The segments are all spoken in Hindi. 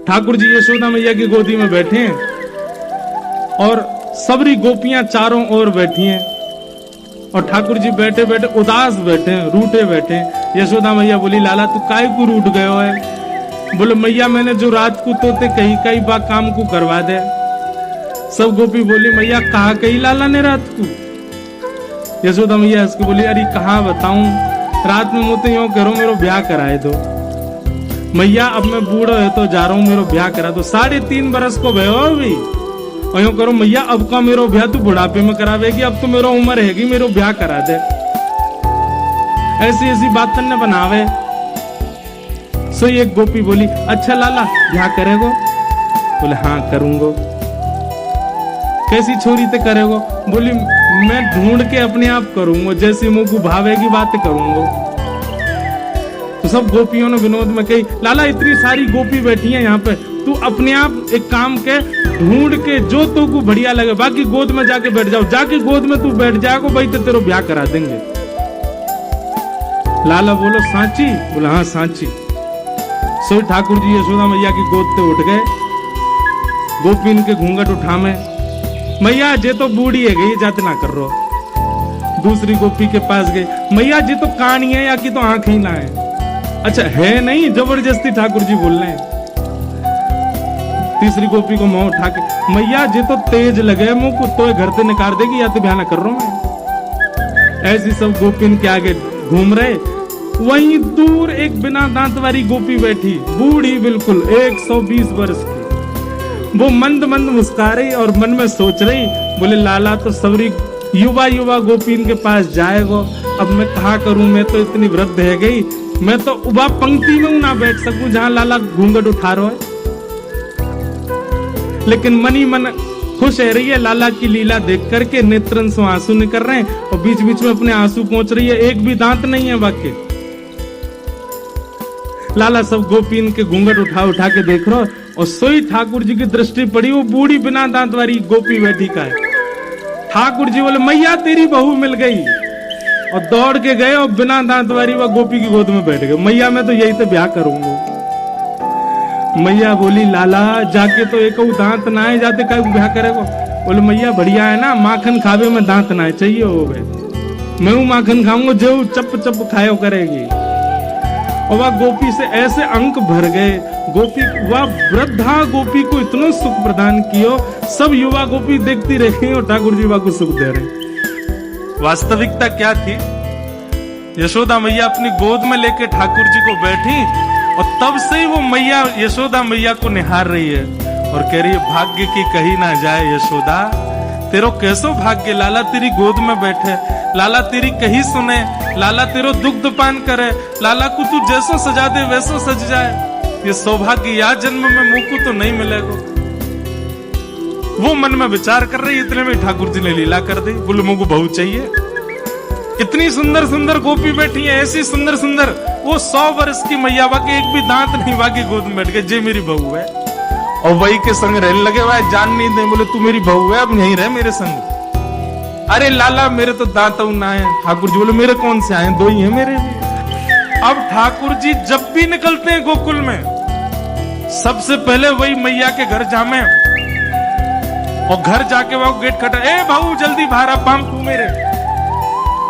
ठाकुर जी यशोदा मैया की गोदी में बैठे हैं और सबरी गोपियां चारों ओर बैठी हैं और ठाकुर जी बैठे बैठे उदास बैठे हैं, रूठे बैठे हैं। यशोदा मैया बोली, लाला तू काहे को रूठ गयो है? बोले, मैया मैंने जो रात को तोते कही कई बा काम को करवा दे। सब गोपी बोली, मैया कहा कही लाला ने रात को? यशोदा मैया इसको बोली, अरे कहा बताऊं, रात में मुझे यूं करो मेरो ब्याह कराए दो। मैया अब मैं बूढ़ा है तो जा रहा हूँ, मेरो ब्याह करा दो। 3.5 बरस को भयो अभी और यूं करो मैया अब का मेरो ब्याह तू बुढ़ापे में करावेगी, अब तो मेरो उम्र हैगी, मेरो ब्याह करा दे। ऐसी ऐसी बात ने बनावे। सो एक गोपी बोली, अच्छा लाला ब्याह करेगो? बोले हाँ करूंगो। कैसी छोरी ते करेगो? बोली मैं ढूंढ के अपने आप करूंगो, जैसी मुंह को भावेगी बात करूंगो। तो सब गोपियों ने विनोद में कही, लाला इतनी सारी गोपी बैठी है यहाँ पे, तू अपने आप एक काम के ढूंढ के जो तो को बढ़िया लगे, बाकी गोद में जाके बैठ जाओ, जाके गोद में तू बैठ जाएगा भाई तो तेरे ब्याह करा देंगे। लाला बोलो सांची? बोला हाँ सांची। सो ठाकुर जी यशोदा मैया की गोद से उठ गए, गोपीन के घूंघट उठामे, मैया जे तो बूढ़ी है गई जाते ना कर रो। दूसरी गोपी के पास गए, मैया जी तो कान ही है या कि तो आंख ही ना है? अच्छा है नहीं, जबरदस्ती ठाकुर जी बोल रहे हैं। तीसरी गोपी को मुंह उठा के, मैया जी तो तेज लगे मुंह को तो घर से निकाल देगी या तो ब्याह ना कर रहा हूं मैं। ऐसी सब गोपिन के आगे घूम रहे। वहीं दूर एक बिना दांत वाली गोपी बैठी, बूढ़ी बिल्कुल 120 वर्ष की। वो मंद मंद मुस्कुरा रही और मन में सोच रही, बोले लाला तो सबरी युवा युवा गोपीन के पास जाएगो, अब मैं कहा करूं, मैं तो इतनी वृद्ध है गई, मैं तो उबा पंक्ति में ना बैठ सकूं जहां लाला घूंघट उठा रहा है। लेकिन मनी मन खुश है रही है लाला की लीला देख करके, नेत्रन से आंसू निकल रहे हैं और बीच बीच में अपने आंसू पहुंच रही है, एक भी दांत नहीं है बाकी। लाला सब गोपीन के घूंघट उठा उठा के देख रहा और सोई ठाकुर जी की दृष्टि पड़ी, वो बूढ़ी बिना दांत वाली गोपी बैठी का है। ठाकुर जी बोले, मैया तेरी बहू मिल गई, और दौड़ के गए और बिना दांत वाली वह गोपी की गोद में बैठ गए। मैया मैं तो यही तो ब्याह करूंगा। मैया बोली, लाला जाके तो एक दांत ना है, जाते का ब्याह करेगो? बोले मैया बढ़िया है ना, माखन खावे में दांत ना है चाहिए हो गए, मैं माखन खाऊंगा जो चप चप खायो करेगी। और वह गोपी से ऐसे अंक भर गए, गोपी वह वृद्धा गोपी को इतना सुख प्रदान कियो, सब युवा गोपी देखती रही और ठाकुर जी को सुख दे रहे। वास्तविकता क्या थी? यशोदा मैया अपनी गोद में लेके ठाकुर जी को बैठी और तब से ही वो मैया यशोदा मैया को निहार रही है और कह रही है, भाग्य की कही ना जाए यशोदा, तेरो कैसो भाग्य, लाला तेरी गोद में बैठे, लाला तेरी कही सुने, लाला तेरो दुग्ध पान करे, लाला को तू जैसो सजा दे वैसो सज जाए। ये सौभाग्य या जन्म में मुंह को तो नहीं मिलेगा। वो मन में विचार कर रही, इतने में ठाकुर जी ने लीला कर दी। बोले मुझको बहू चाहिए। इतनी सुंदर सुंदर गोपी बैठी है, ऐसी सुंदर सुंदर, वो 100 वर्ष की मैया के एक भी दांत नहीं बाकी गोद में बैठ गए, जे मेरी बहू है। और वही के संग रहने लगे, वह जान नहीं दे, बोले तू मेरी बहू है अब यहीं रह मेरे संग। अरे लाला मेरे तो दांत ना है। ठाकुर जी बोले मेरे कौन से आए, 2 ही है मेरे भी। अब ठाकुर जी जब भी निकलते हैं गोकुल में, सबसे पहले वही मैया के घर जामे और घर जाके वो गेट खटा, ए भाऊ जल्दी बाहर आ, पाम छू मेरे,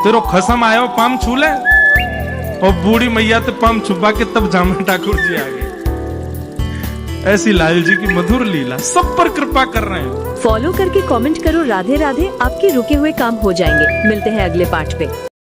तेरो खसम आयो पाम छू ले। और बूढ़ी मैया तो पाम छुपा के तब जामे ठाकुर जी आ गए। ऐसी लाल जी की मधुर लीला, सब पर कृपा कर रहे हैं। फॉलो करके कमेंट करो राधे राधे, आपके रुके हुए काम हो जाएंगे। मिलते हैं अगले पार्ट पे।